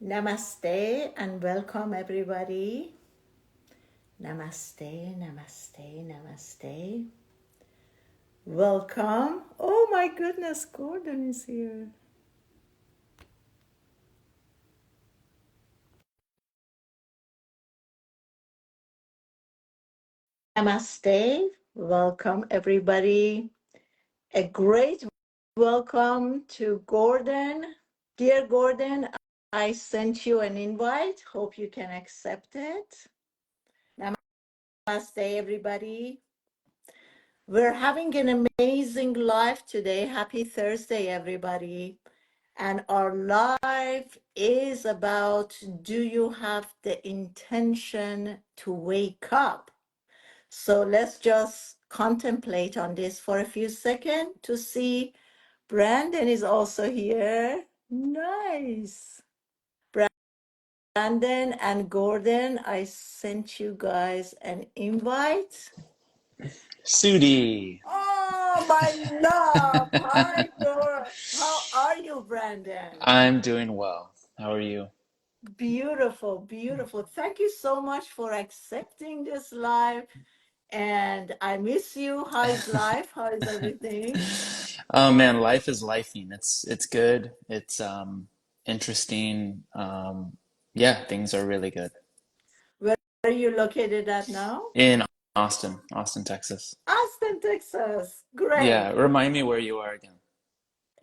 Namaste and welcome everybody. Namaste, namaste, namaste. Welcome. Oh my goodness, Gordon is here. Namaste. Welcome everybody. A great welcome to Gordon. Dear Gordon, I sent you an invite. Hope you can accept it. Namaste everybody. We're having an amazing live today. Happy Thursday, everybody. And our live is about, do you have the intention to wake up? So let's just contemplate on this for a few seconds to see. Brandon is also here. Nice. Brandon and Gordon, I sent you guys an invite. Sudi. Oh, my love. Hi, Dora. How are you, Brandon? I'm doing well. How are you? Beautiful, beautiful. Thank you so much for accepting this live. And I miss you. How is life? How is everything? Oh man, life is lifing. It's good. It's interesting. Yeah, things are really good. Where are you located at now? In Austin, Texas. Austin, Texas. Yeah, Great. remind me where you are again.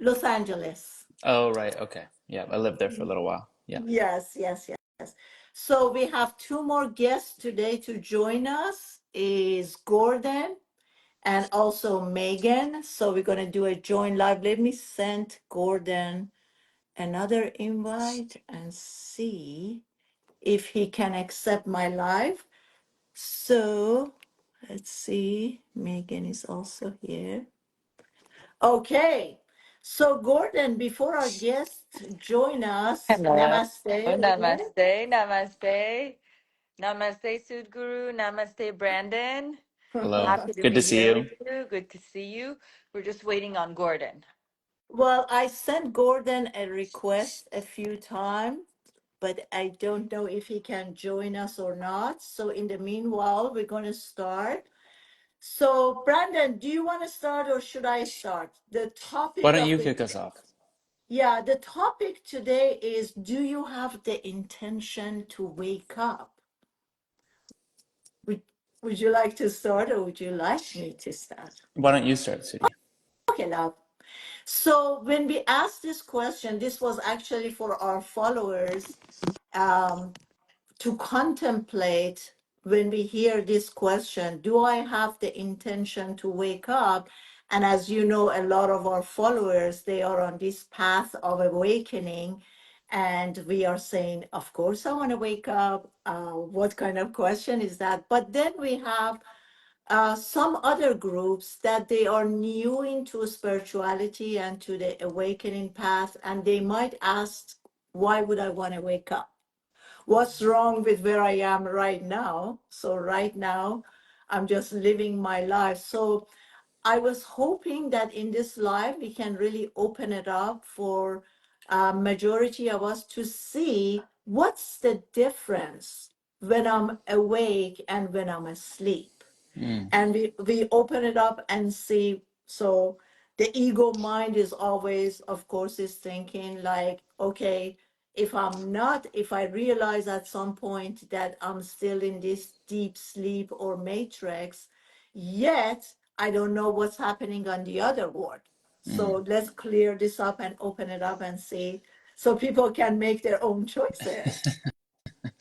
Los Angeles. Oh, right. Okay. Yeah, I lived there for a little while. Yeah. Yes, yes, yes. So we have two more guests today to join us is Gordon and also Megan. So we're going to do a joint live. Let me send Gordon another invite and see if he can accept my live. So let's see. Megan is also here. Okay. So Gordon, before our guests join us, Hello. namaste again. Namaste. Namaste. Namaste, Sudguru. Namaste, Brandon. Hello. Happy to Good to be see here you. with you. Good to see you. We're just waiting on Gordon. Well, I sent Gordon a request a few times, but I don't know if he can join us or not. So in the meanwhile, we're going to start. So Brandon, do you want to start or should I start? The Why topic don't of you the kick us off? yeah, the topic today is, do you have the intention to wake up? Would would you like to start or would you like me to start? Why don't you start, Sudi? Okay, love. So when we asked this question, this was actually for our followers. Um, to contemplate when we hear this question, do I have the intention to wake up? And as you know, a lot of our followers, they are on this path of awakening. And we are saying, of course, I want to wake up. What kind of question is that? But then we have some other groups that they are new into spirituality and to the awakening path. And they might ask, why would I want to wake up? What's wrong with where I am right now? So right now, I'm just living my life. So I was hoping that in this life we can really open it up for majority of us to see what's the difference when I'm awake and when I'm asleep, Mm. and we open it up and see. So the ego mind is always, of course, is thinking like, okay, if I realize at some point that I'm still in this deep sleep or matrix, yet I don't know what's happening on the other world. Mm. So let's clear this up and open it up and see, so people can make their own choices.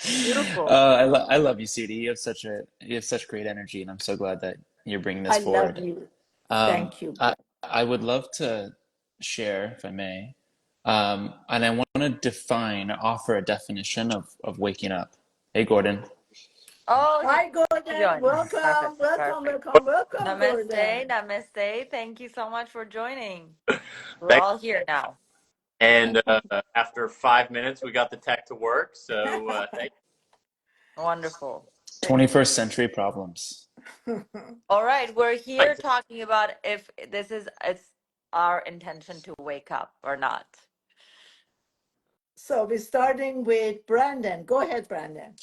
Beautiful. I love you, Sudi. You have such great energy, and I'm so glad that you're bringing this I love forward. you. Um, Thank you. I I would love to share, if I may, and I want to offer a definition of waking up. Hey, Gordon. Oh, Hi, he Gordon. joined. Welcome, Perfect. welcome, Perfect. welcome, welcome, Namaste. Gordon. Namaste. Thank you so much for joining. We're Thank all here now. And after 5 minutes, we got the tech to work. So thank Wonderful. Thank 21st century problems. you. All right. We're you. here talking about if it's our intention to wake up or not. So we're starting with Brandon. Go ahead, Brandon.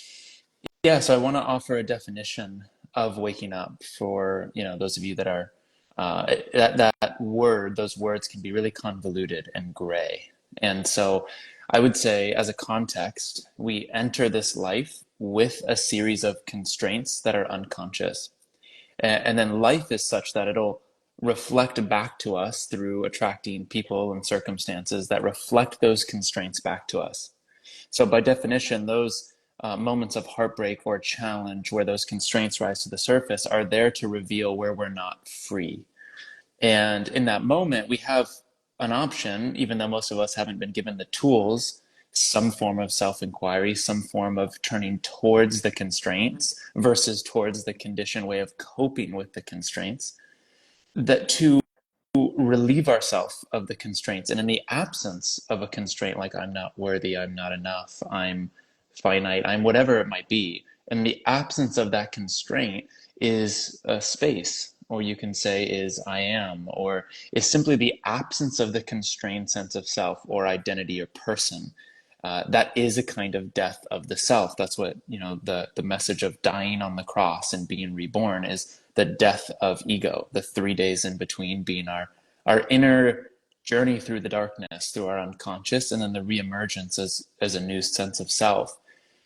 Yeah, so I want to offer a definition of waking up for, those of you that are that word, those words can be really convoluted and gray. And so I would say, as a context, we enter this life with a series of constraints that are unconscious. And then life is such that it'll reflect back to us through attracting people and circumstances that reflect those constraints back to us. So by definition, those moments of heartbreak or challenge where those constraints rise to the surface are there to reveal where we're not free. And in that moment, we have an option, even though most of us haven't been given the tools, some form of self-inquiry, some form of turning towards the constraints versus towards the conditioned way of coping with the constraints, that to relieve ourselves of the constraints. And in the absence of a constraint like I'm not worthy, I'm not enough, I'm finite, I'm whatever it might be, in the absence of that constraint is a space, or you can say is I am, or is simply the absence of the constrained sense of self or identity or person. That is a kind of death of the self. That's what, the message of dying on the cross and being reborn is the death of ego, the 3 days in between being our inner journey through the darkness, through our unconscious, and then the reemergence as a new sense of self.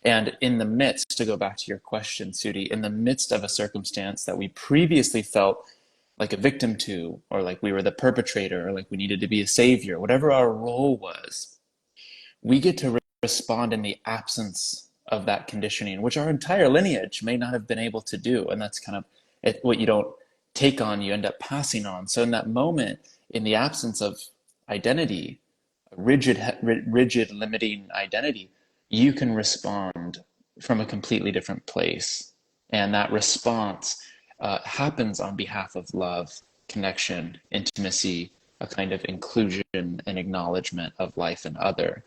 And in the midst, to go back to your question, Sudi, in the midst of a circumstance that we previously felt like a victim to, or like we were the perpetrator, or like we needed to be a savior, whatever our role was, we get to respond in the absence of that conditioning, which our entire lineage may not have been able to do. And that's kind of what you don't take on, you end up passing on. So in that moment, in the absence of identity, rigid limiting identity, you can respond from a completely different place. And that response happens on behalf of love, connection, intimacy, a kind of inclusion and acknowledgement of life and other.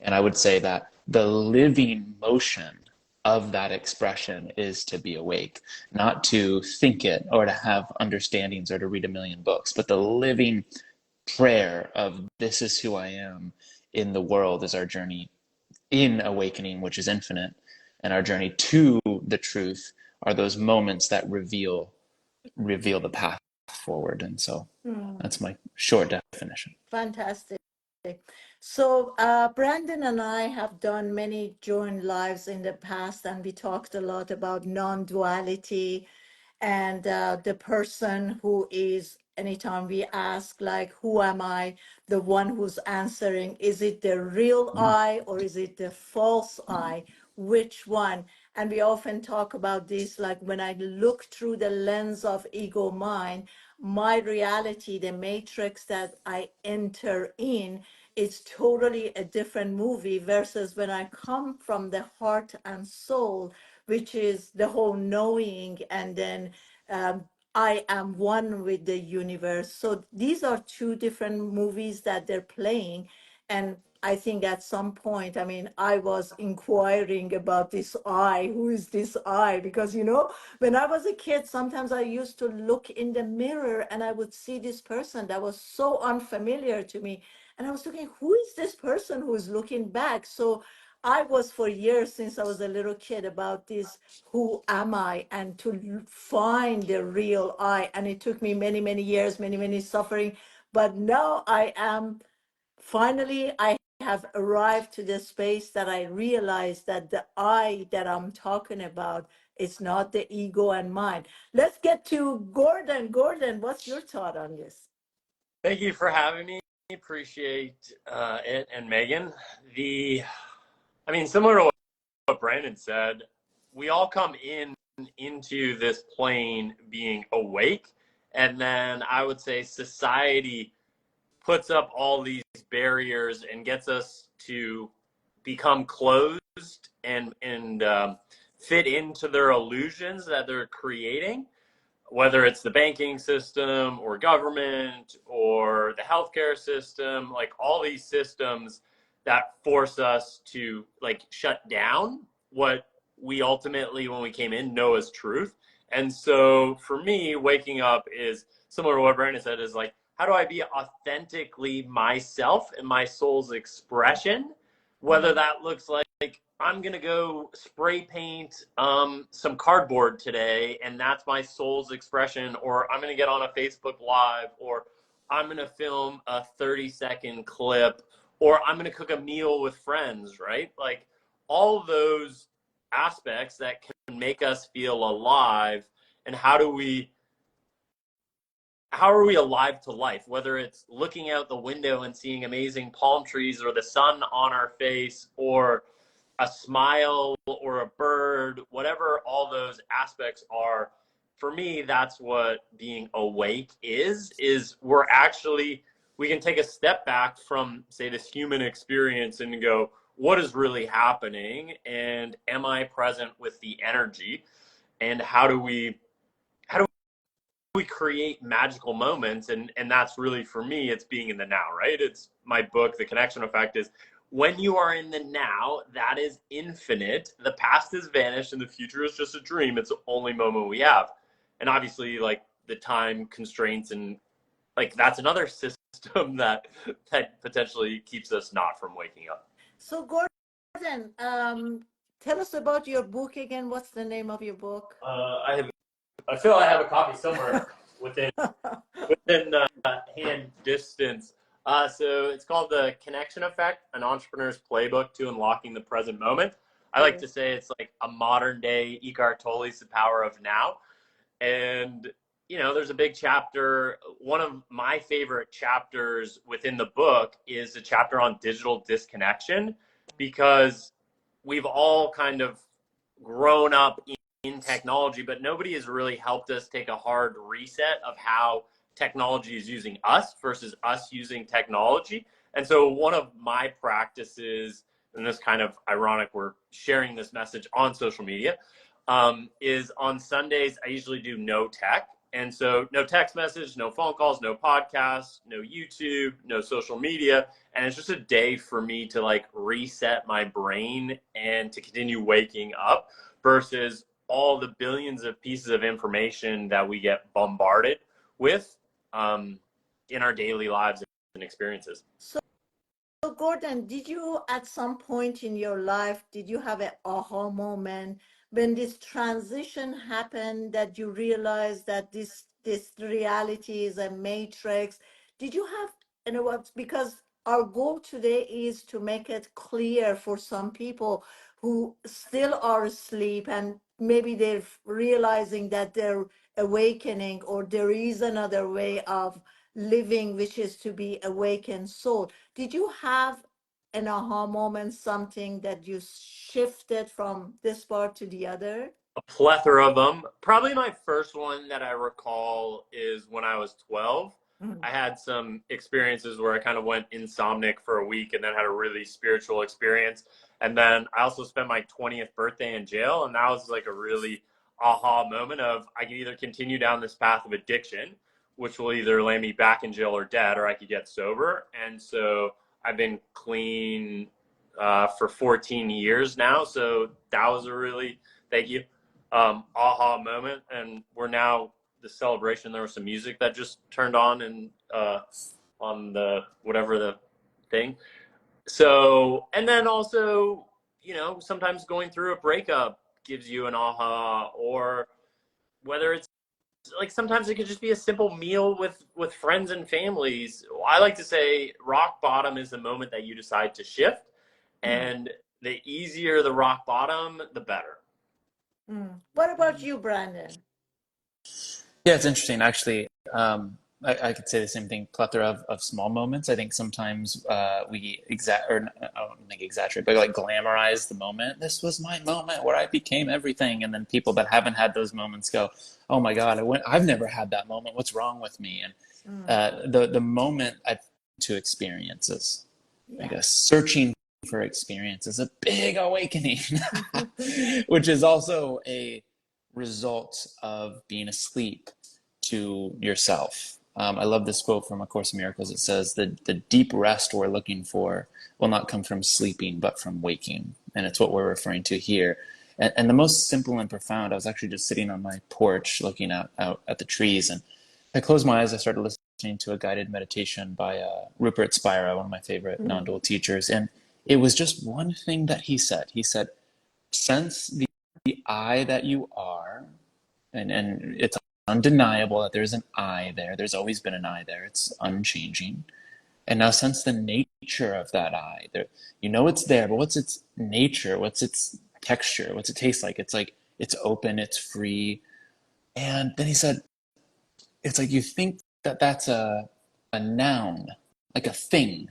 And I would say that the living motion of that expression is to be awake, not to think it or to have understandings or to read a million books, but the living prayer of this is who I am in the world is our journey in awakening, which is infinite. And our journey to the truth are those moments that reveal the path forward. And so that's my short definition. Fantastic. So Brandon and I have done many joint lives in the past, and we talked a lot about non-duality and the person who is, anytime we ask, like, who am I, the one who's answering, is it the real I or is it the false I? Which one? And we often talk about this, like when I look through the lens of ego mind, my reality, the matrix that I enter in, is totally a different movie versus when I come from the heart and soul, which is the whole knowing, and then I am one with the universe. So these are two different movies that they're playing. And I think at some point, I mean, I was inquiring about this I, who is this I? Because, when I was a kid, sometimes I used to look in the mirror and I would see this person that was so unfamiliar to me. And I was thinking, who is this person who is looking back? So I was for years since I was a little kid about this, who am I? And to find the real I. And it took me many, many years, many, many suffering. But now finally, I have arrived to the space that I realize that the I that I'm talking about is not the ego and mind. Let's get to Gordon. Gordon, what's your thought on this? Thank you for having me. Appreciate it. And Megan, similar to what Brandon said, we all come into this plane being awake. And then I would say society puts up all these barriers and gets us to become closed and fit into their illusions that they're creating, whether it's the banking system or government or the healthcare system, like all these systems that force us to like shut down what we ultimately, when we came in, know as truth. And so for me, waking up is similar to what Brandon said, is like, how do I be authentically myself and my soul's expression whether that looks like I'm gonna go spray paint some cardboard today, and that's my soul's expression, or I'm gonna get on a Facebook Live, or I'm gonna film a 30-second clip, or I'm gonna cook a meal with friends, right? Like all those aspects that can make us feel alive. And how are we alive to life, whether it's looking out the window and seeing amazing palm trees, or the sun on our face, or a smile, or a bird, whatever all those aspects are. For me, that's what being awake is we can take a step back from, say, this human experience and go, what is really happening? And am I present with the energy? And how do we create magical moments? And that's really, for me, it's being in the now, right? It's my book, The Connection Effect, is when you are in the now, that is infinite. The past is vanished and the future is just a dream. It's the only moment we have. And obviously, like, the time constraints, and like that's another system that potentially keeps us not from waking up. So Gordon, tell us about your book again. What's the name of your book? I feel I have a copy somewhere within hand distance. So it's called The Connection Effect, an entrepreneur's playbook to unlocking the present moment. I like to say it's like a modern day Eckhart Tolle's The Power of Now. And, you know, there's a big chapter. One of my favorite chapters within the book is a chapter on digital disconnection, because we've all kind of grown up in technology, but nobody has really helped us take a hard reset of how technology is using us versus us using technology. And so one of my practices, and this kind of ironic, we're sharing this message on social media, is on Sundays, I usually do no tech. And so no text message, no phone calls, no podcasts, no YouTube, no social media. And it's just a day for me to like reset my brain and to continue waking up, versus all the billions of pieces of information that we get bombarded with in our daily lives and experiences. So Gordon, did you at some point in your life, did you have an aha moment when this transition happened, that you realized that this reality is a matrix? Did you have, you know what, because our goal today is to make it clear for some people who still are asleep, and maybe they're realizing that they're awakening, or there is another way of living, which is to be awakened soul. Did you have an aha moment, something that you shifted from this part to the other? A plethora of them. Probably my first one that I recall is when I was 12. I had some experiences where I kind of went insomniac for a week and then had a really spiritual experience. And then I also spent my 20th birthday in jail. And that was like a really aha moment of, I can either continue down this path of addiction, which will either land me back in jail or dead, or I could get sober. And so I've been clean for 14 years now. So that was a really, thank you, aha moment. And we're now, the celebration, there was some music that just turned on, and on the whatever the thing. So, and then also, you know, sometimes going through a breakup gives you an aha, or whether it's like, sometimes it could just be a simple meal with friends and families. I like to say rock bottom is the moment that you decide to shift, and the easier the rock bottom, the better. What about you, Brandon? Yeah, it's interesting. Actually, I could say the same thing. Plethora of small moments. I think sometimes we I don't think exaggerate, but like glamorize the moment. This was my moment where I became everything. And then people that haven't had those moments go, "Oh my God, I've never had that moment. What's wrong with me?" And the moment to experiences, I guess, searching for experience is a big awakening, which is also a result of being asleep to yourself. I love this quote from A Course in Miracles. It says, the deep rest we're looking for will not come from sleeping, but from waking. And it's what we're referring to here. And the most simple and profound, I was actually just sitting on my porch looking out at the trees, and I closed my eyes. I started listening to a guided meditation by Rupert Spira, one of my favorite non-dual teachers. And it was just one thing that he said. He said, sense the I that you are, and it's undeniable that there's an I there. There's always been an I there. It's unchanging. And now sense the nature of that I. There, you know it's there, but what's its nature? What's its texture? What's it taste like? It's open, it's free. And then he said, it's like you think that that's a noun, like a thing.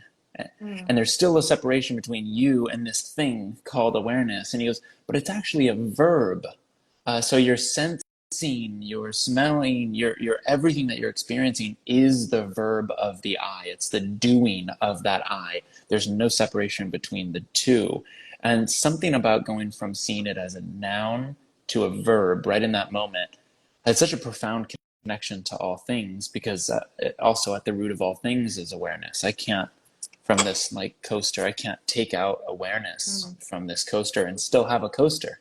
And there's still a separation between you and this thing called awareness. And he goes, but it's actually a verb. So you're sensing, you're smelling, your everything that you're experiencing is the verb of the I. It's the doing of that I. There's no separation between the two. And something about going from seeing it as a noun to a verb right in that moment had such a profound connection to all things, because also at the root of all things is awareness. I can't, from this like coaster, I can't take out awareness from this coaster and still have a coaster.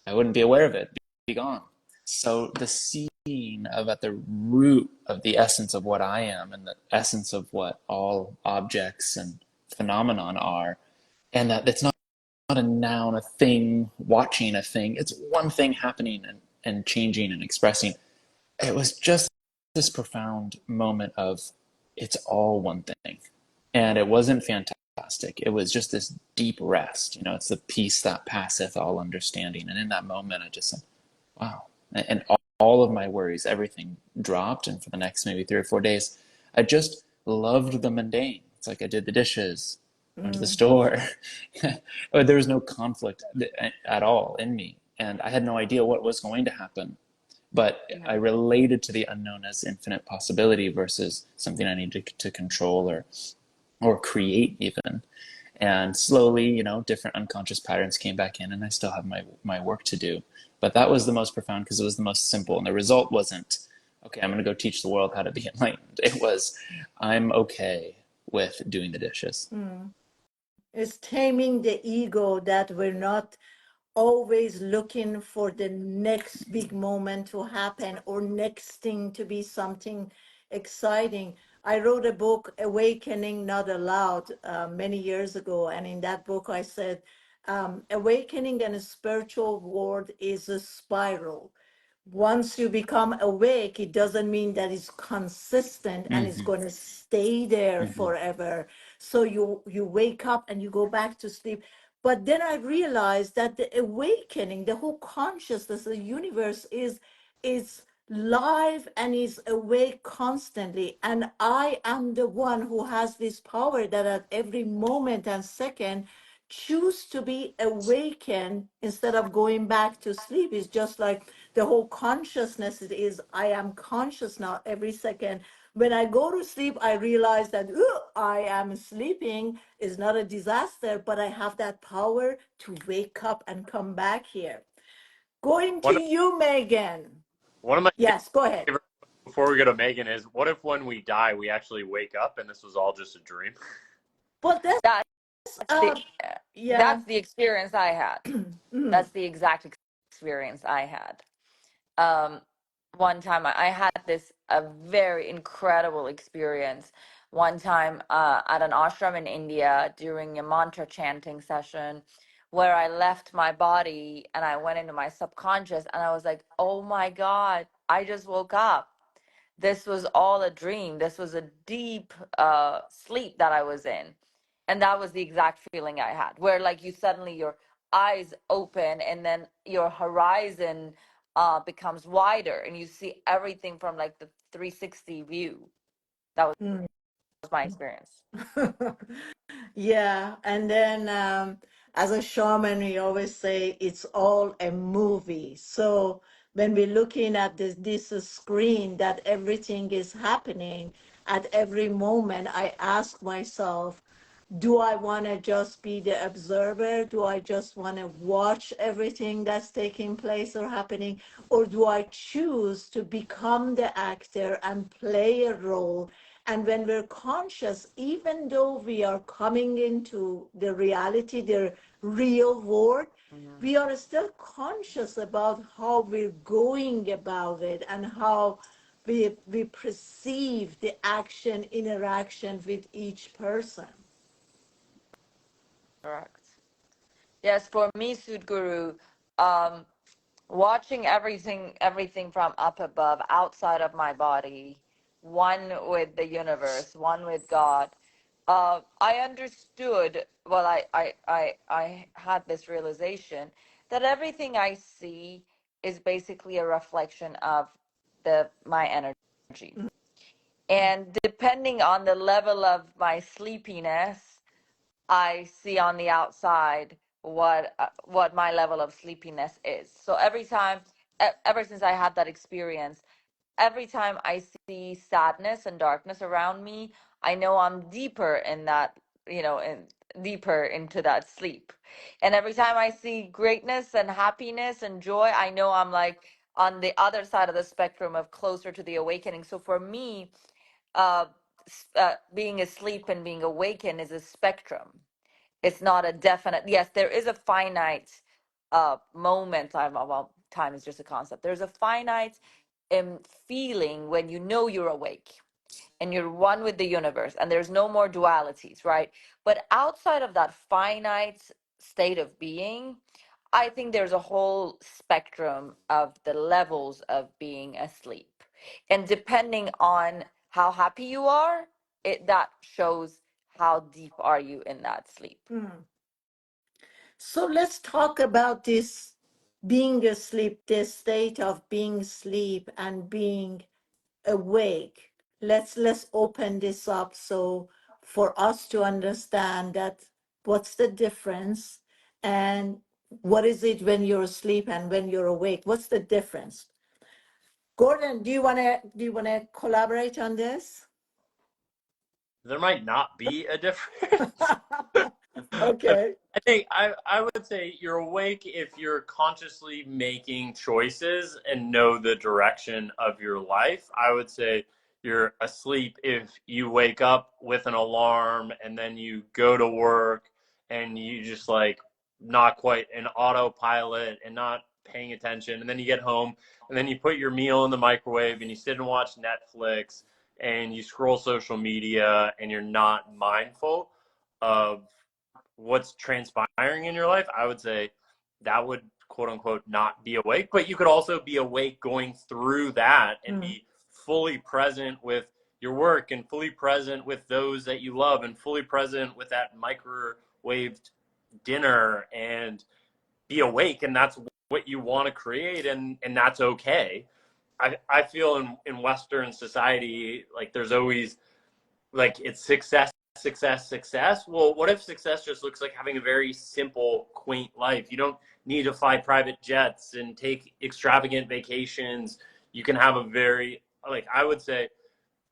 I wouldn't be aware of it, be gone. So the seeing of at the root of the essence of what I am and the essence of what all objects and phenomenon are, and that it's not a noun, a thing, watching a thing. It's one thing happening and changing and expressing. It was just this profound moment of it's all one thing. And it wasn't fantastic. It was just this deep rest. You know, it's the peace that passeth all understanding. And in that moment, I just said, wow. And all of my worries, everything dropped. And for the next maybe 3 or 4 days, I just loved the mundane. It's like I did the dishes, went to the store. There was no conflict at all in me. And I had no idea what was going to happen. But I related to the unknown as infinite possibility versus something I needed to control or create even. And slowly, you know, different unconscious patterns came back in, and I still have my work to do. But that was the most profound because it was the most simple. And the result wasn't, okay, I'm going to go teach the world how to be enlightened. It was, I'm okay with doing the dishes. It's taming the ego, that we're not always looking for the next big moment to happen or next thing to be something exciting. I wrote a book, Awakening Not Allowed, many years ago. And in that book, I said, awakening in a spiritual world is a spiral. Once you become awake, it doesn't mean that it's consistent and it's Mm-hmm. going to stay there Mm-hmm. forever. So you wake up and you go back to sleep. But then I realized that the awakening, the whole consciousness, the universe is live and is awake constantly. And I am the one who has this power that at every moment and second choose to be awakened instead of going back to sleep. It's just like the whole consciousness is I am conscious now every second. When I go to sleep, I realize that I am sleeping is not a disaster, but I have that power to wake up and come back here. Going to One you, Megan. one of my Yes, go ahead. favorite before we go to Megan is, what if when we die we actually wake up and this was all just a dream? But That's uh the yeah. that's the experience I had. Mm, That's the exact experience I had. Um, One time I had this a very incredible experience. One time at an ashram in India during a mantra chanting session, where I left my body and I went into my subconscious, and I was like, "Oh my God, I just woke up. This was all a dream. This was a deep sleep that I was in." And that was the exact feeling I had, where like you suddenly your eyes open and then your horizon becomes wider and you see everything from like the 360 view. That was mm. my experience. Yeah, and then as a shaman, we always say it's all a movie. So when we're looking at this screen, that everything is happening at every moment, I ask myself, do I want to just be the observer? Do I just want to watch everything that's taking place or happening? Or do I choose to become the actor and play a role? And when we're conscious, even though we are coming into the reality, the real world, Mhm. we are still conscious about how we're going about it and how we perceive the action, interaction with each person. Correct. Yes, for me, Sudguru, um, watching everything from up above, outside of my body, one with the universe, one with God. I understood. Well, I had this realization that everything I see is basically a reflection of my energy, and depending on the level of my sleepiness, I see on the outside what my level of sleepiness is. So every time, ever since I had that experience, every time I see sadness and darkness around me, I know I'm deeper in that, in deeper into that sleep. And every time I see greatness and happiness and joy, I know I'm like on the other side of the spectrum of closer to the awakening. So for me, uh, being asleep and being awakened is a spectrum. It's not a definite. Yes, there is a finite moment. Well, time is just a concept. There's a finite feeling when you know you're awake and you're one with the universe and there's no more dualities, right? But outside of that finite state of being, I think there's a whole spectrum of the levels of being asleep. And depending on how happy you are, that shows how deep are you in that sleep. So let's talk about this being asleep, this state of being asleep and being awake. Let's open this up so for us to understand that what's the difference and what is it when you're asleep and when you're awake? What's the difference? Gordon, do you wanna collaborate on this? There might not be a difference. Okay. I think I would say you're awake if you're consciously making choices and know the direction of your life. I would say you're asleep if you wake up with an alarm and then you go to work and you just like not quite an autopilot and not paying attention. And then you get home and then you put your meal in the microwave and you sit and watch Netflix and you scroll social media and you're not mindful of what's transpiring in your life. I would say that would quote unquote not be awake, but you could also be awake going through that and be fully present with your work and fully present with those that you love and fully present with that microwaved dinner and be awake. And that's what you want to create, and that's okay. I feel in Western society, like there's always like it's success, success, success. Well, what if success just looks like having a very simple, quaint life? You don't need to fly private jets and take extravagant vacations. You can have a very, like I would say,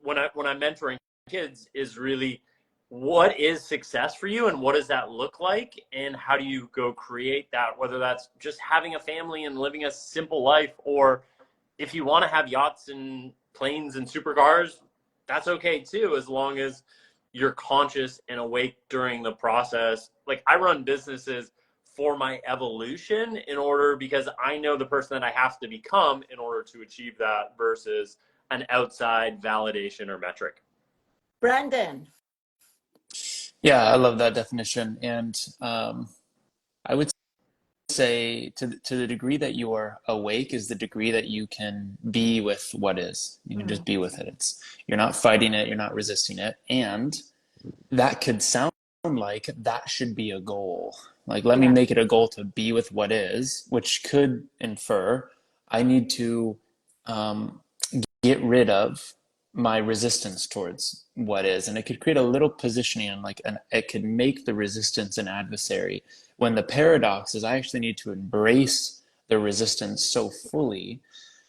when I'm mentoring kids, is really what is success for you and what does that look like and how do you go create that, whether that's just having a family and living a simple life, or if you want to have yachts and planes and supercars, that's okay too, as long as you're conscious and awake during the process. Like I run businesses for my evolution in order, because I know the person that I have to become in order to achieve that versus an outside validation or metric. Brandon. Yeah, I love that definition. And I would say to the degree that you are awake is the degree that you can be with what is. You can just be with it. You're not fighting it, you're not resisting it. And that could sound like that should be a goal. Like, let me make it a goal to be with what is, which could infer I need to get rid of my resistance towards what is. And it could create a little positioning and it could make the resistance an adversary. When the paradox is I actually need to embrace the resistance so fully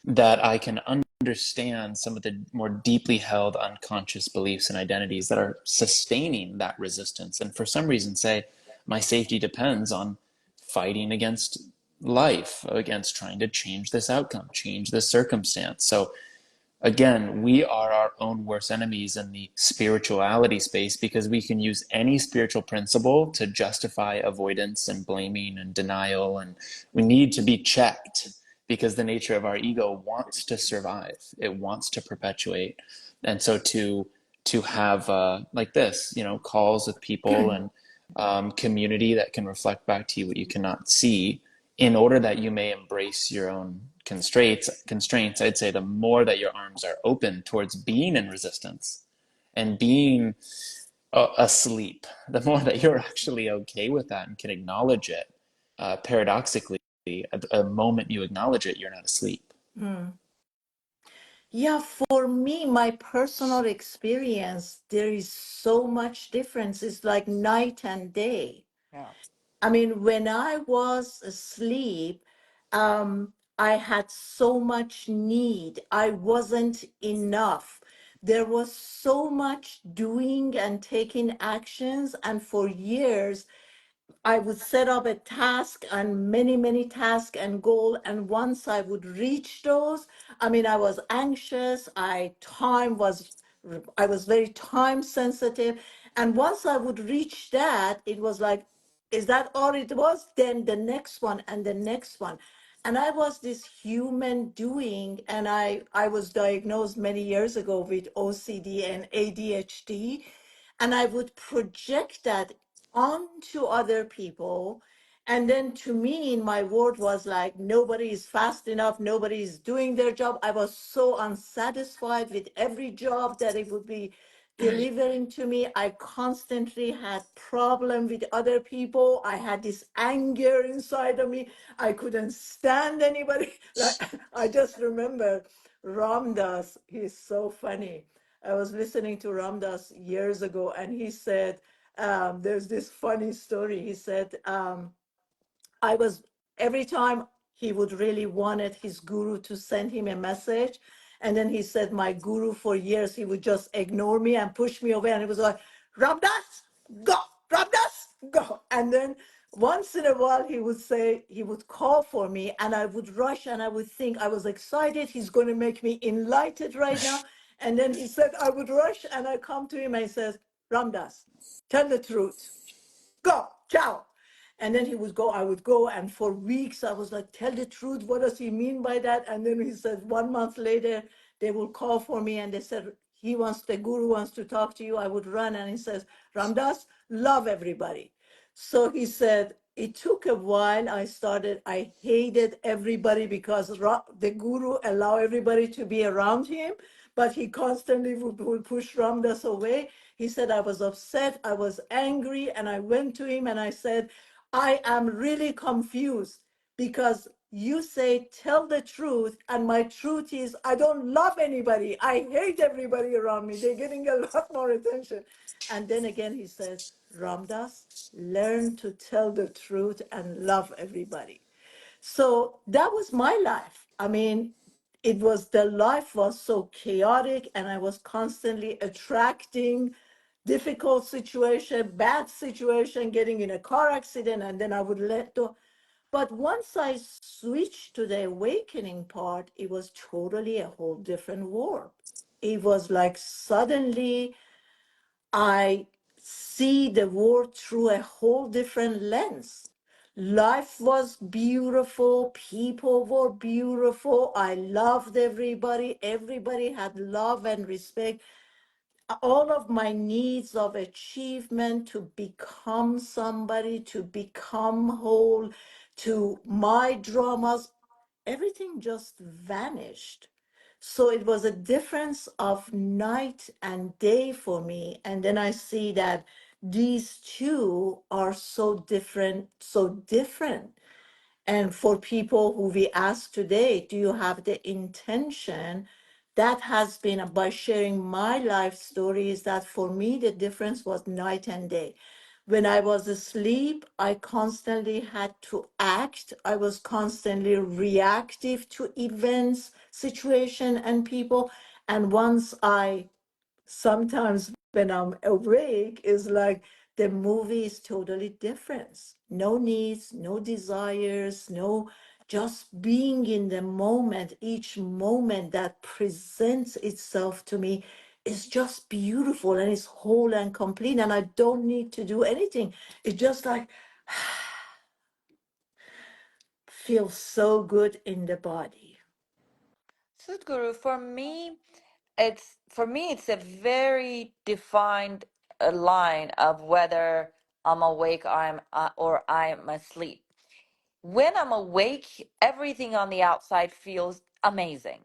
that I can understand some of the more deeply held unconscious beliefs and identities that are sustaining that resistance. And for some reason say, my safety depends on fighting against life, against trying to change this outcome, change this circumstance. So again, we are our own worst enemies in the spirituality space because we can use any spiritual principle to justify avoidance and blaming and denial. And we need to be checked because the nature of our ego wants to survive. It wants to perpetuate. And so to have like this, calls with people and community that can reflect back to you what you cannot see, in order that you may embrace your own constraints. I'd say the more that your arms are open towards being in resistance and being asleep, the more that you're actually okay with that and can acknowledge it. Paradoxically, at a moment you acknowledge it, you're not asleep. Yeah, for me, my personal experience, there is so much difference. It's like night and day. Yeah. I mean, when I was asleep, I had so much need. I wasn't enough. There was so much doing and taking actions. And for years, I would set up a task and many, many tasks and goal. And once I would reach those, I mean, I was anxious. I was very time sensitive. And once I would reach that, it was like, is that all it was? Then the next one and the next one. And I was this human doing, and I was diagnosed many years ago with OCD and ADHD. And I would project that onto other people. And then to me, in my world was like, nobody is fast enough, nobody is doing their job. I was so unsatisfied with every job that it would be delivering to me. I constantly had problem with other people. I had this anger inside of me. I couldn't stand anybody. Like, I just remember Ram Dass. He's so funny. I was listening to Ram Dass years ago, and he said, there's this funny story. He said, I was every time he would really wanted his guru to send him a message. And then he said, my guru for years, he would just ignore me and push me away. And it was like, Ramdas, go, Ramdas, go. And then once in a while, he would say, he would call for me and I would rush and I would think I was excited. He's going to make me enlightened right now. And then he said, I would rush and I come to him and he says, Ramdas, tell the truth, go, ciao. And then he would go, I would go. And for weeks, I was like, tell the truth. What does he mean by that? And then he said, 1 month later, they will call for me. And they said, the guru wants to talk to you. I would run. And he says, Ramdas, love everybody. So he said, it took a while. I hated everybody because the guru allowed everybody to be around him, but he constantly would push Ramdas away. He said, I was upset, I was angry, and I went to him and I said, I am really confused because you say, tell the truth, and my truth is, I don't love anybody. I hate everybody around me. They're getting a lot more attention. And then again, he says, Ramdas, learn to tell the truth and love everybody. So that was my life. I mean, the life was so chaotic, and I was constantly attracting difficult situation, bad situation, getting in a car accident, and then I would let go. But once I switched to the awakening part, it was totally a whole different world. It was like suddenly I see the world through a whole different lens. Life was beautiful, people were beautiful. I loved everybody. Everybody had love and respect. All of my needs of achievement to become somebody, to become whole, to my dramas, everything just vanished. So it was a difference of night and day for me. And then I see that these two are so different, so different. And for people who we ask today, do you have the intention? That has been by sharing my life story, is that for me, the difference was night and day. When I was asleep, I constantly had to act. I was constantly reactive to events, situation, and people. And once I sometimes when I'm awake is like the movie is totally different. No needs, no desires, no, just being in the moment. Each moment that presents itself to me is just beautiful and it's whole and complete. And I don't need to do anything. It's just like feels so good in the body. Sadhguru, for me it's a very defined line of whether I'm awake, or I'm asleep. When I'm awake, everything on the outside feels amazing.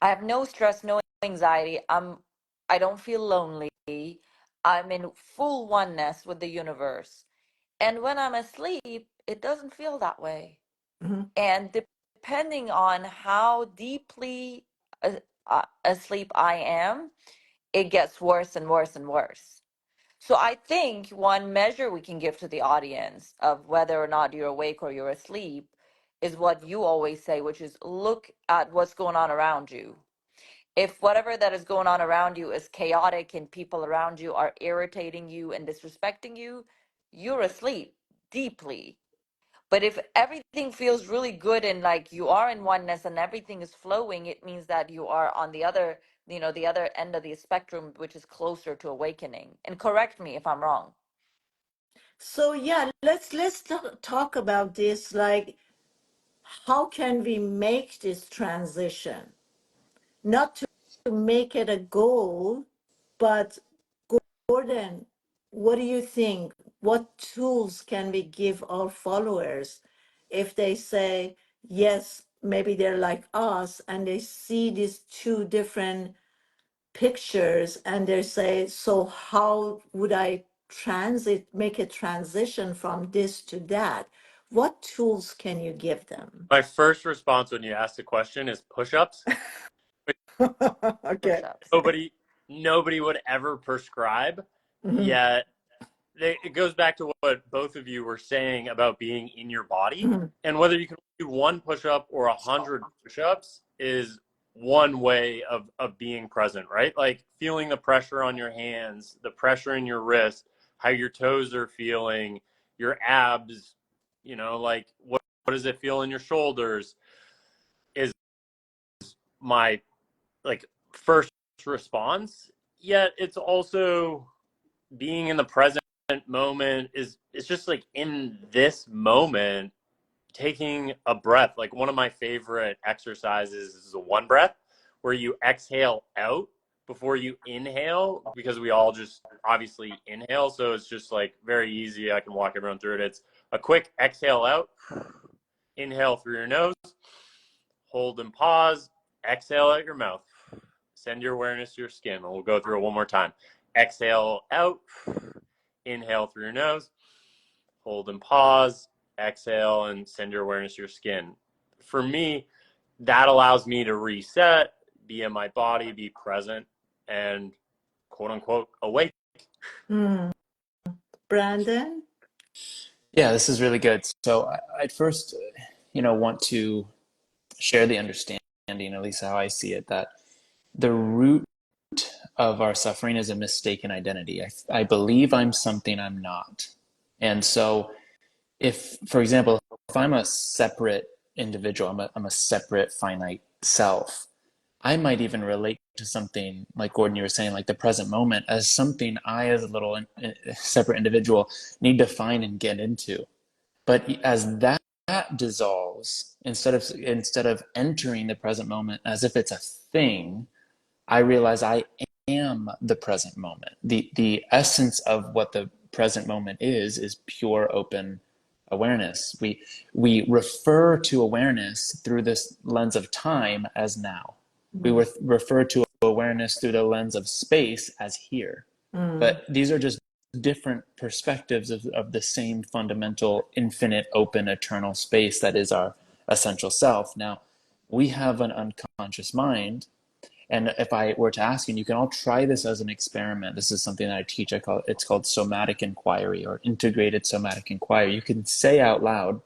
I have no stress, no anxiety. I don't feel lonely. I'm in full oneness with the universe. And when I'm asleep, it doesn't feel that way. Mhm. And depending on how deeply asleep I am, it gets worse and worse and worse. So I think one measure we can give to the audience of whether or not you're awake or you're asleep is what you always say, which is look at what's going on around you. If whatever that is going on around you is chaotic and people around you are irritating you and disrespecting you, you're asleep deeply. But if everything feels really good and like you are in oneness and everything is flowing, it means that you are on the other, the other end of the spectrum, which is closer to awakening. And correct me if I'm wrong. So yeah, let's talk about this. Like, how can we make this transition? Not to make it a goal, but Gordon, what do you think? What tools can we give our followers if they say, yes, maybe they're like us and they see these two different pictures and they say, so how would I make a transition from this to that? What tools can you give them? My first response when you ask the question is push-ups. Okay. Push-ups. Nobody would ever prescribe, Mhm. yet it goes back to what both of you were saying about being in your body, Mhm. and whether you can do one push-up or 100 push-ups is one way of being present, right? Like feeling the pressure on your hands, the pressure in your wrist, how your toes are feeling, your abs, like what does it feel in your shoulders is my like first response. Yet it's also being in the present moment is it's just like in this moment taking a breath. Like one of my favorite exercises is a one breath where you exhale out before you inhale, because we all just obviously inhale, so it's just like very easy. I can walk everyone through it. It's a quick exhale out, inhale through your nose, hold and pause, exhale out your mouth, send your awareness to your skin. We'll go through it one more time. Exhale out, inhale through your nose, hold and pause, exhale, and send your awareness to your skin. For me, that allows me to reset, be in my body, be present, and quote unquote awake. Mm. Brandon? Yeah, this is really good. So I'd first, want to share the understanding, at least how I see it, that the root of our suffering is a mistaken identity. I believe I'm something I'm not. And so if, for example, if I'm a separate individual, I'm a separate finite self, I might even relate to something like Gordon, you were saying, like the present moment, as something I, as a little separate individual, need to find and get into. But as that dissolves, instead of entering the present moment as if it's a thing, I realize I am the present moment. The essence of what the present moment is pure open awareness. We refer to awareness through this lens of time as now. We Mm. refer to awareness through the lens of space as here. Mm. But these are just different perspectives of the same fundamental, infinite, open, eternal space that is our essential self. Now, we have an unconscious mind. And if I were to ask you, and you can all try this as an experiment. This is something that I teach. It's called somatic inquiry or integrated somatic inquiry. You can say out loud,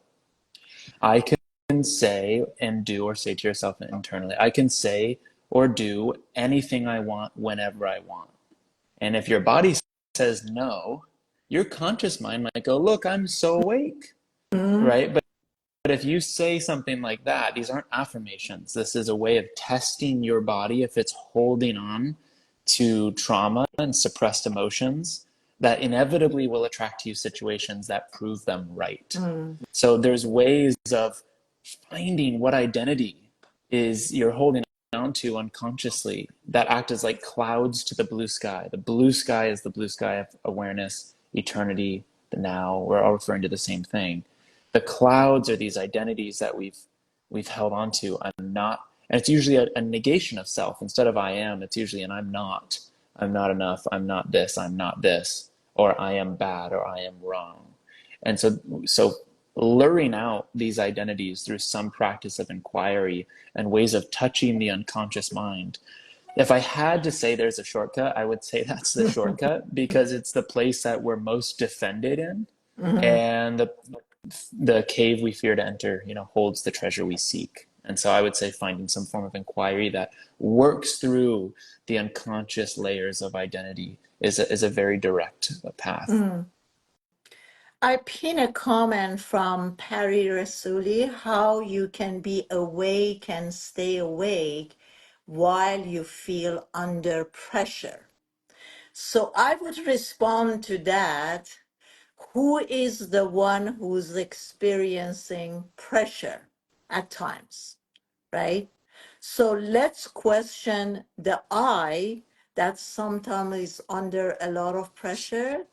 I can say and do, or say to yourself internally, I can say or do anything I want whenever I want. And if your body says no, your conscious mind might go, look, I'm so awake, Mm. right? But if you say something like that, these aren't affirmations. This is a way of testing your body if it's holding on to trauma and suppressed emotions that inevitably will attract to you situations that prove them right. Mm. So there's ways of finding what identity is you're holding on to unconsciously that act as like clouds to the blue sky. The blue sky is the blue sky of awareness, eternity, the now. We're all referring to the same thing. The clouds are these identities that we've held on to. I'm not, and it's usually a negation of self. Instead of I am, it's usually an I'm not. I'm not enough. I'm not this. I'm not this. Or I am bad. Or I am wrong. And so luring out these identities through some practice of inquiry and ways of touching the unconscious mind. If I had to say there's a shortcut, I would say that's the shortcut because it's the place that we're most defended in, Mhm. and the cave we fear to enter, holds the treasure we seek. And so I would say finding some form of inquiry that works through the unconscious layers of identity is a very direct path. Mm. I pin a comment from Pari Rasuli, how you can be awake and stay awake while you feel under pressure. So I would respond to that. Who is the one who's experiencing pressure at times, right? So let's question the I that sometimes is under a lot of pressure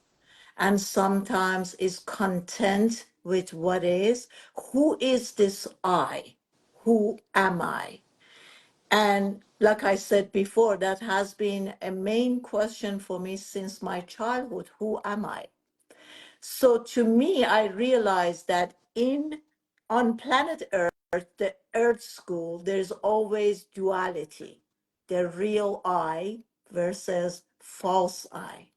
and sometimes is content with what is. Who is this I? Who am I? And like I said before, that has been a main question for me since my childhood. Who am I? So to me, I realized that on planet Earth, the Earth school, there's always duality, the real I versus false I.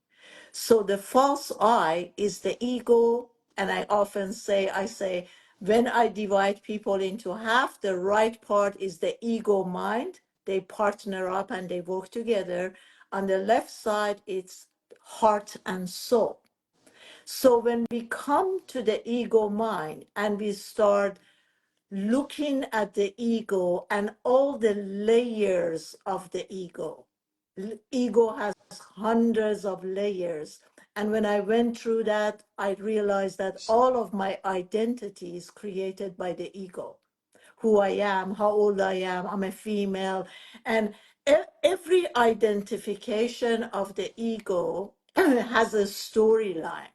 So the false I is the ego. And I often say, when I divide people into half, the right part is the ego mind. They partner up and they work together. On the left side, it's heart and soul. So when we come to the ego mind and we start looking at the ego and all the layers of the ego, ego has hundreds of layers. And when I went through that, I realized that all of my identity is created by the ego. Who I am, how old I am, I'm a female. And every identification of the ego has a storyline.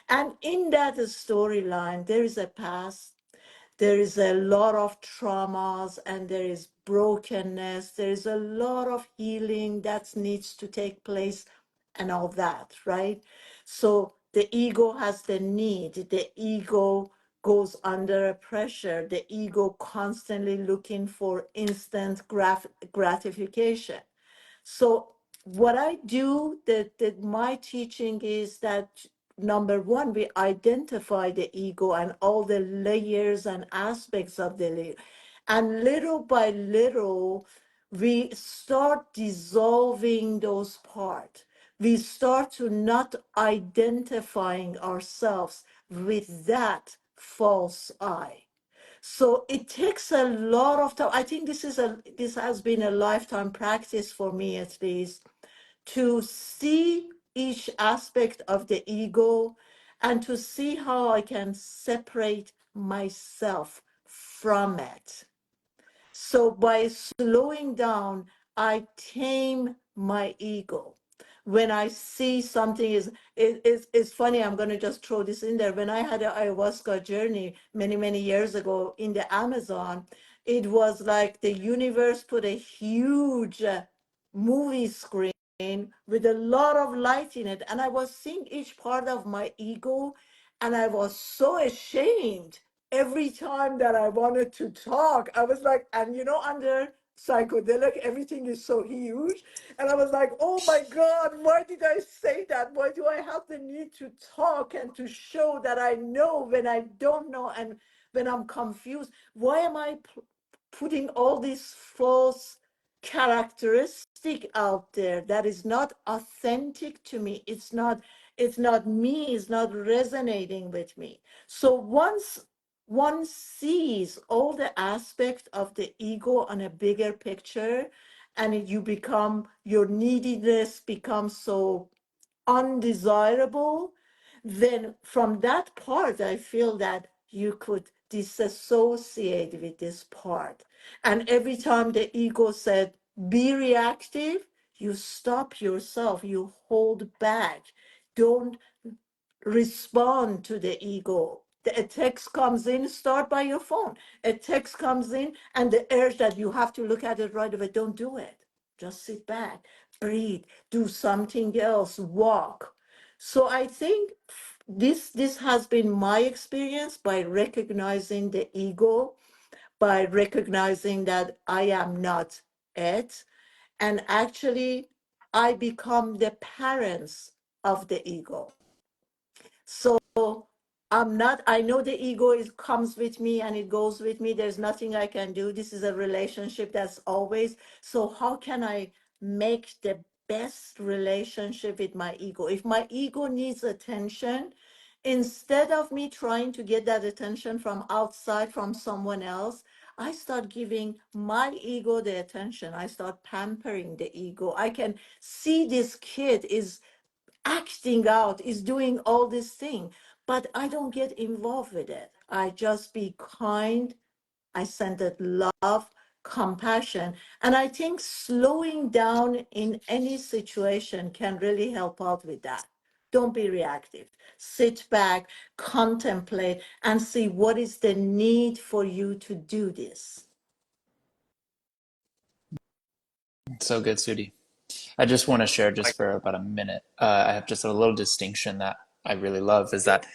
And in that storyline, there is a past, there is a lot of traumas, and there is brokenness. There is a lot of healing that needs to take place and all that, right? So the ego has the need. The ego goes under pressure. The ego constantly looking for instant gratification. So what I do, that my teaching is that number one, we identify the ego and all the layers and aspects of the ego. And little by little, we start dissolving those parts. We start to not identifying ourselves with that false I. So it takes a lot of time. I think this has been a lifetime practice for me, at least, to see each aspect of the ego and to see how I can separate myself from it. So by slowing down, I tame my ego. When I see something it's funny, I'm going to just throw this in there. When I had an ayahuasca journey many, many years ago in the Amazon, it was like the universe put a huge movie screen with a lot of light in it. And I was seeing each part of my ego, and I was so ashamed every time that I wanted to talk. I was like, and under psychedelic, everything is so huge. And I was like, oh my God, why did I say that? Why do I have the need to talk and to show that I know when I don't know and when I'm confused? Why am I putting all these false characteristic out there that is not authentic to me? It's not me, it's not resonating with me. So once one sees all the aspects of the ego on a bigger picture, and your neediness becomes so undesirable, then from that part, I feel that you could disassociate with this part. And every time the ego said, be reactive, you stop yourself, you hold back. Don't respond to the ego. A text comes in, start by your phone. A text comes in, and the urge that you have to look at it right away, don't do it. Just sit back, breathe, do something else, walk. So I think this has been my experience by recognizing the ego, by recognizing that I am not it, and actually I become the parents of the ego. So I'm not, I know the ego is comes with me and it goes with me. There's nothing I can do. This is a relationship that's always. So how can I make the best relationship with my ego? If my ego needs attention, instead of me trying to get that attention from outside, from someone else, I start giving my ego the attention. I start pampering the ego. I can see this kid is acting out, is doing all this thing, but I don't get involved with it. I just be kind. I send it love, compassion. And I think slowing down in any situation can really help out with that. Don't be reactive. Sit back, contemplate, and see what is the need for you to do this. So good, Sudhi. I just want to share just for about a minute. I have just a little distinction that I really love is that,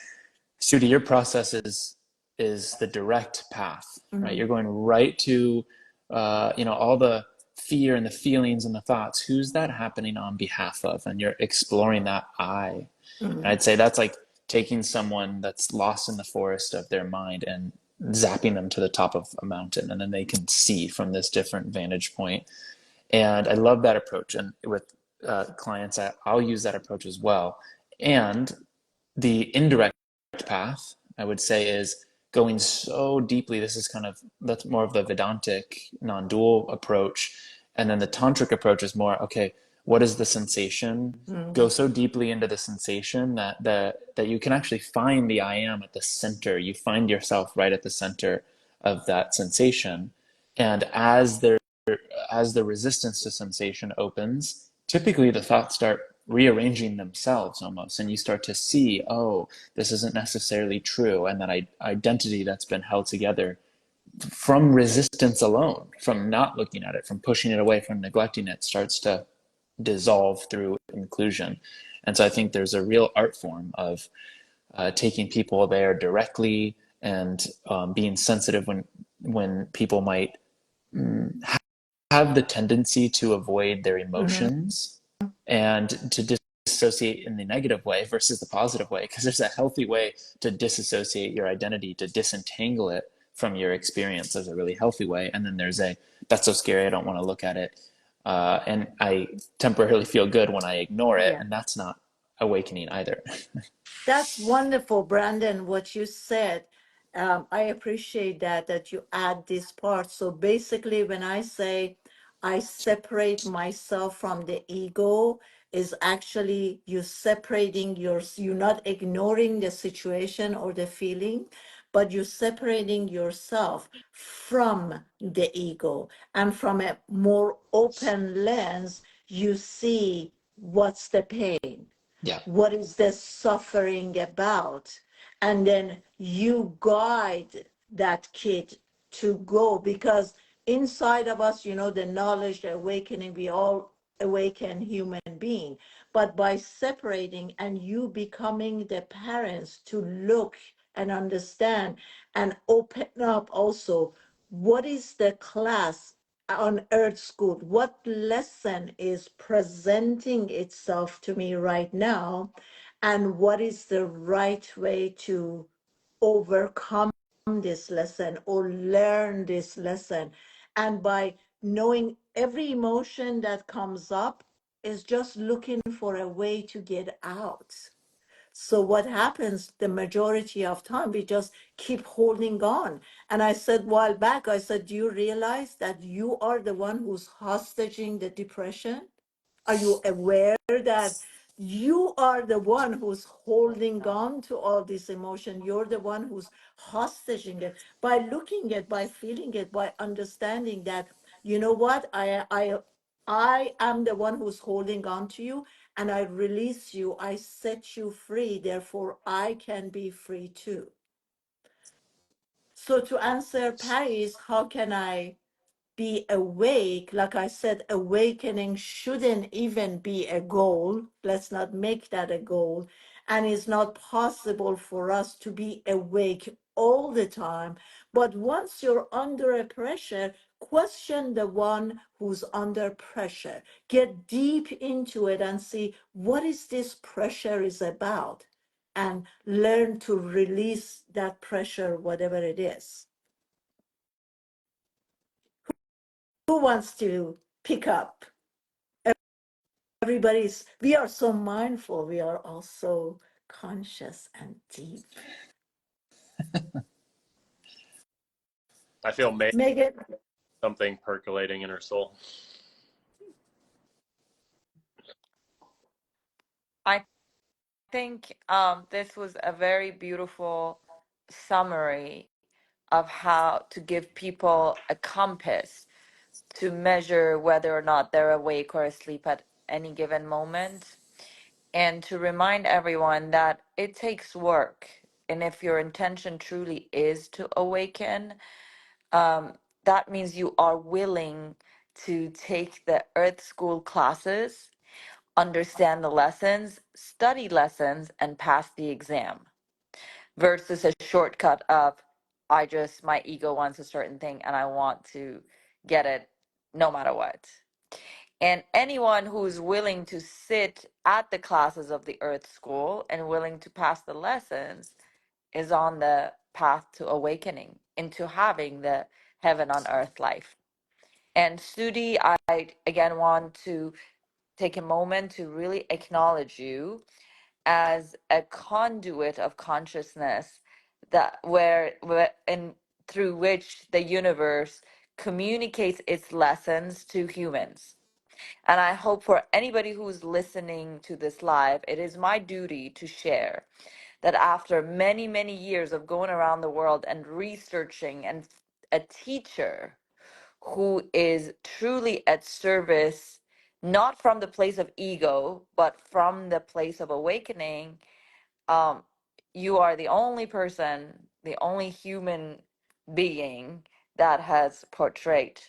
Sudhi, your process is the direct path, right? You're going right to, all the fear and the feelings and the thoughts. Who's that happening on behalf of? And you're exploring that I. And I'd say that's like taking someone that's lost in the forest of their mind and zapping them to the top of a mountain, and then they can see from this different vantage point. And I love that approach. And with clients, I'll use that approach as well. And the indirect path, I would say, is going so deeply. This is that's more of the Vedantic non-dual approach. And then the tantric approach is more, okay, what is the sensation? Go so deeply into the sensation that you can actually find the I am at the center. You find yourself right at the center of that sensation. And as the resistance to sensation opens, typically the thoughts start rearranging themselves almost, and you start to see, oh, this isn't necessarily true, and that identity that's been held together from resistance alone, from not looking at it, from pushing it away, from neglecting it, starts to dissolve through inclusion. And so I think there's a real art form of taking people there directly, and being sensitive when people might have the tendency to avoid their emotions and to disassociate in the negative way versus the positive way, because there's a healthy way to disassociate your identity, to disentangle it from your experience. There's a really healthy way, and then there's that's so scary, I don't want to look at it, and I temporarily feel good when I ignore it, and that's not awakening either. That's wonderful, Brandon, what you said. I appreciate that you add this part. So basically, when I say I separate myself from the ego, is actually you separating you're not ignoring the situation or the feeling, but you're separating yourself from the ego. And from a more open lens, you see what's the pain, Yeah. what is the suffering about, and then you guide that kid to go, because inside of us, the knowledge, the awakening, we all awaken human being, but by separating and you becoming the parents to look and understand and open up also, what is the class on earth school, what lesson is presenting itself to me right now, and what is the right way to overcome this lesson or learn this lesson. And by knowing every emotion that comes up is just looking for a way to get out. So what happens the majority of time, we just keep holding on. And I said a while back, I said, do you realize that you are the one who's hostaging the depression? Are you aware that you are the one who's holding on to all this emotion? You're the one who's hostaging it by looking at, by feeling it, by understanding that, you know what, I am the one who's holding on to you, and I release you, I set you free, therefore I can be free too. So to answer Paris, how can I be awake? Like I said, awakening shouldn't even be a goal. Let's not make that a goal. And it's not possible for us to be awake all the time. But once you're under a pressure, question the one who's under pressure. Get deep into it and see what is this pressure is about, and learn to release that pressure, whatever it is. Who wants to pick up? We are so mindful, we are also conscious and deep. I feel Megan, something percolating in her soul. I think this was a very beautiful summary of how to give people a compass to measure whether or not they're awake or asleep at any given moment, and to remind everyone that it takes work. And if your intention truly is to awaken, that means you are willing to take the Earth School classes, understand the lessons, study lessons, and pass the exam, versus a shortcut of, my ego wants a certain thing and I want to get it no matter what. And anyone who's willing to sit at the classes of the Earth School and willing to pass the lessons is on the path to awakening into having the heaven on earth life. And Sudi, I again want to take a moment to really acknowledge you as a conduit of consciousness, that where and through which the universe communicates its lessons to humans. And I hope for anybody who's listening to this live, it is my duty to share that after many, many years of going around the world and researching, and a teacher who is truly at service, not from the place of ego, but from the place of awakening, um, you are the only person, the only human being that has portrayed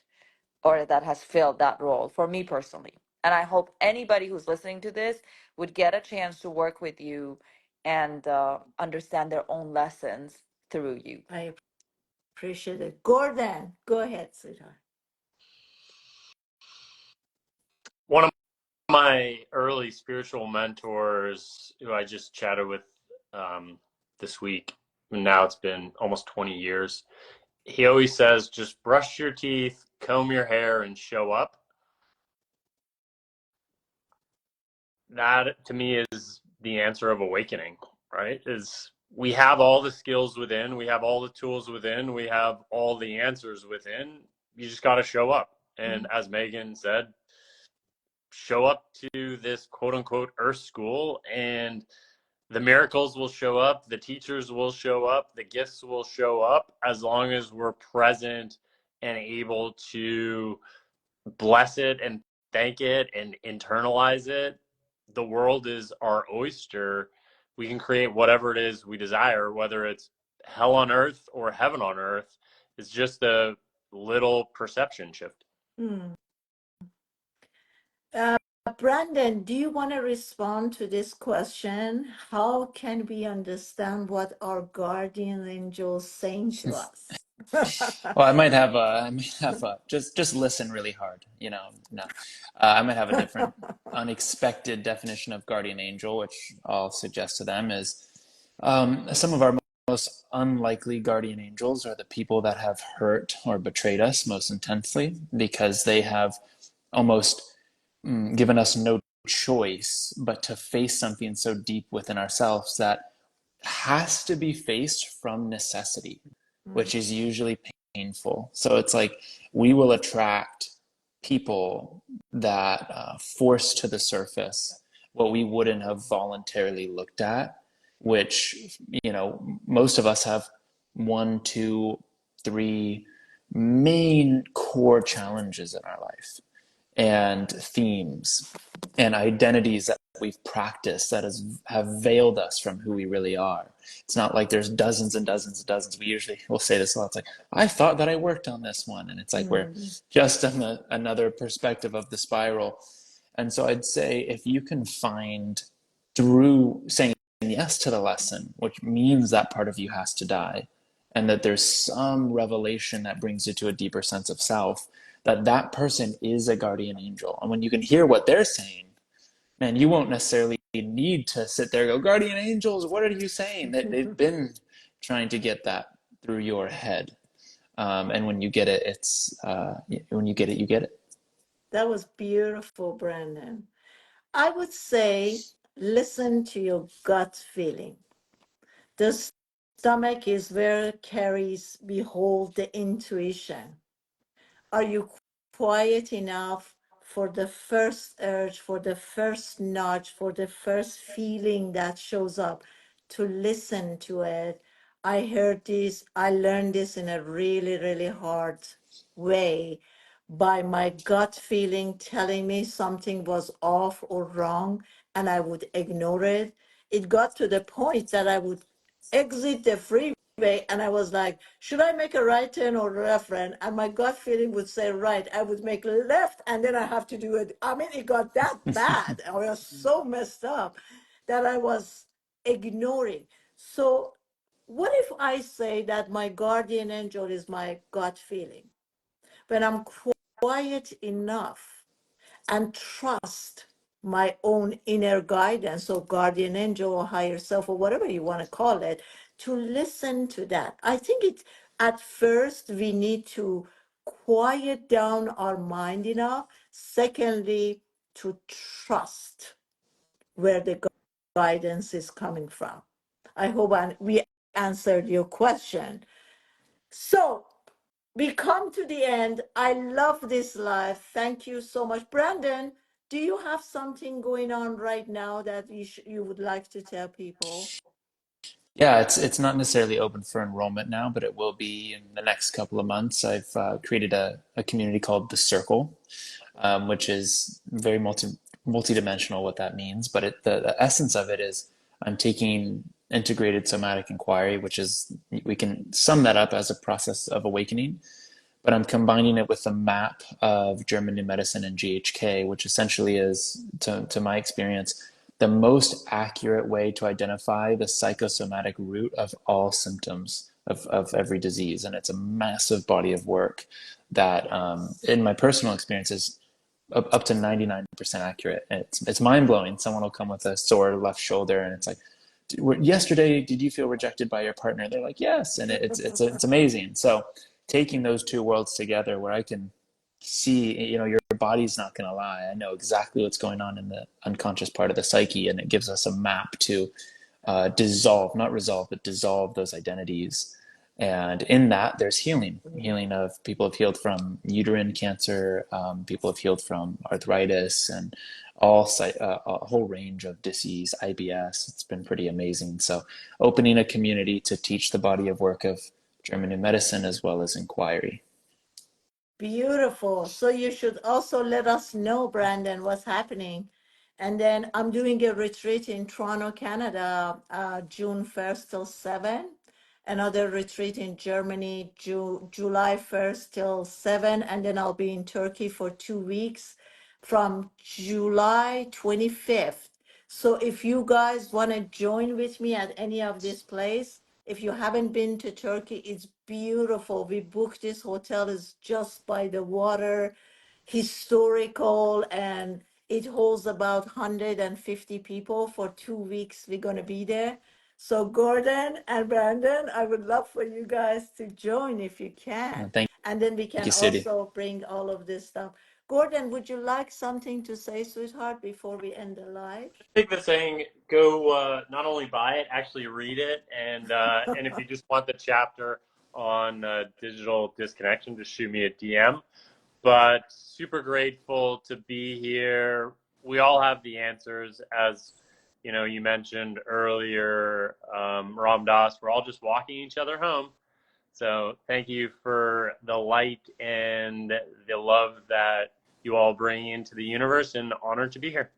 or that has filled that role for me personally. And I hope anybody who's listening to this would get a chance to work with you and understand their own lessons through you. I appreciate it. Gordon, go ahead, sweetheart. One of my early spiritual mentors, who I just chatted with this week, and now it's been almost 20 years, he always says, just brush your teeth, comb your hair, and show up. That to me is the answer of awakening, right? Is we have all the skills within, we have all the tools within, we have all the answers within. You just got to show up. And as Megan said, show up to this quote unquote Earth School, and the miracles will show up, the teachers will show up, the gifts will show up, as long as we're present and able to bless it and thank it and internalize it. The world is our oyster. We can create whatever it is we desire, whether it's hell on earth or heaven on earth. It's just a little perception shift. Brandon, do you want to respond to this question? How can we understand what our guardian angels saying to us? Well, I might have just listen really hard, no. I might have a different unexpected definition of guardian angel, which I'll suggest to them is some of our most unlikely guardian angels are the people that have hurt or betrayed us most intensely, because they have almost given us no choice but to face something so deep within ourselves that has to be faced from necessity, which is usually painful. So it's like we will attract people that force to the surface what we wouldn't have voluntarily looked at, which, most of us have 1, 2, 3 main core challenges in our life. and themes and identities that we've practiced that have veiled us from who we really are. It's not like there's dozens and dozens and dozens. We usually will say this a lot. It's like, I thought that I worked on this one. And it's like we're Mm. just on another perspective of the spiral. And so I'd say if you can find through saying yes to the lesson, which means that part of you has to die, and that there's some revelation that brings you to a deeper sense of self, that that person is a guardian angel. And when you can hear what they're saying, man, you won't necessarily need to sit there and go, guardian angels, what are you saying? They've been trying to get that through your head. And when you get it, when you get it, you get it. That was beautiful, Brandon. I would say listen to your gut feeling. The stomach is where it carries, behold, the intuition. Are you quiet enough for the first urge, for the first nudge, for the first feeling that shows up to listen to it? I heard this, I learned this in a really, really hard way by my gut feeling telling me something was off or wrong, and I would ignore it. It got to the point that I would exit the freeway and I was like, should I make a right turn or left turn? And my gut feeling would say right. I would make left and then I have to do it. I mean, it got that bad. I was so messed up that I was ignoring. So what if I say that my guardian angel is my gut feeling? When I'm quiet enough and trust my own inner guidance or guardian angel or higher self or whatever you want to call it, to listen to that. I think it at first we need to quiet down our mind enough. Secondly, to trust where the guidance is coming from. I hope we answered your question. So we come to the end. I love this life. Thank you so much. Brandon, do you have something going on right now that you would like to tell people? Yeah, it's not necessarily open for enrollment now, but it will be in the next couple of months. I've created a community called The Circle, which is very multidimensional what that means. But the essence of it is I'm taking integrated somatic inquiry, which is we can sum that up as a process of awakening, but I'm combining it with a map of German New Medicine and GHK, which essentially is, to my experience, the most accurate way to identify the psychosomatic root of all symptoms of every disease. And it's a massive body of work that, in my personal experience, is up to 99% accurate. And it's mind blowing. Someone will come with a sore left shoulder, and it's like, yesterday, did you feel rejected by your partner? They're like, yes, and it's amazing. So taking those two worlds together, where I can see, your body's not going to lie. I know exactly what's going on in the unconscious part of the psyche, and it gives us a map to dissolve, not resolve, but dissolve those identities. And in that, there's healing of people have healed from uterine cancer, people have healed from arthritis, and a whole range of disease, IBS. It's been pretty amazing. So opening a community to teach the body of work of German New Medicine as well as inquiry. Beautiful. So you should also let us know, Brandon, what's happening. And then I'm doing a retreat in Toronto, Canada, June 1st till 7. Another retreat in Germany, July 1st till 7. And then I'll be in Turkey for 2 weeks from July 25th. So if you guys want to join with me at any of this place, if you haven't been to Turkey, it's beautiful. We booked this hotel, is just by the water, historical, and it holds about 150 people for 2 weeks. We're going to be there. So Gordon and Brandon, I would love for you guys to join if you can. Thank And then we can you, Sudi. also bring all of this stuff. Gordon, would you like something to say, sweetheart, before we end the live? I think the saying, go not only buy it, actually read it, and if you just want the chapter on digital disconnection, just shoot me a DM. But super grateful to be here. We all have the answers, as you mentioned earlier, Ram Dass. We're all just walking each other home. So thank you for the light and the love that you all bring into the universe, and honored to be here.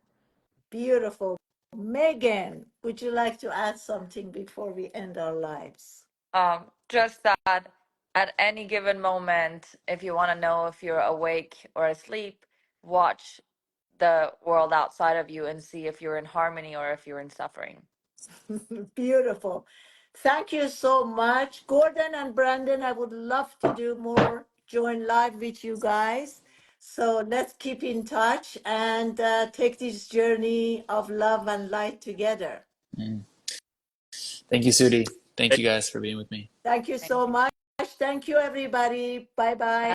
Beautiful. Megan, would you like to add something before we end our lives? Just that at any given moment, if you want to know if you're awake or asleep, watch the world outside of you and see if you're in harmony or if you're in suffering. Beautiful. Thank you so much. Gordon and Brandon, I would love to do more join live with you guys. So let's keep in touch and take this journey of love and light together. Thank you, Sudi. Thank you guys for being with me. Thank you Thank so you. much. Thank you, everybody. Bye bye.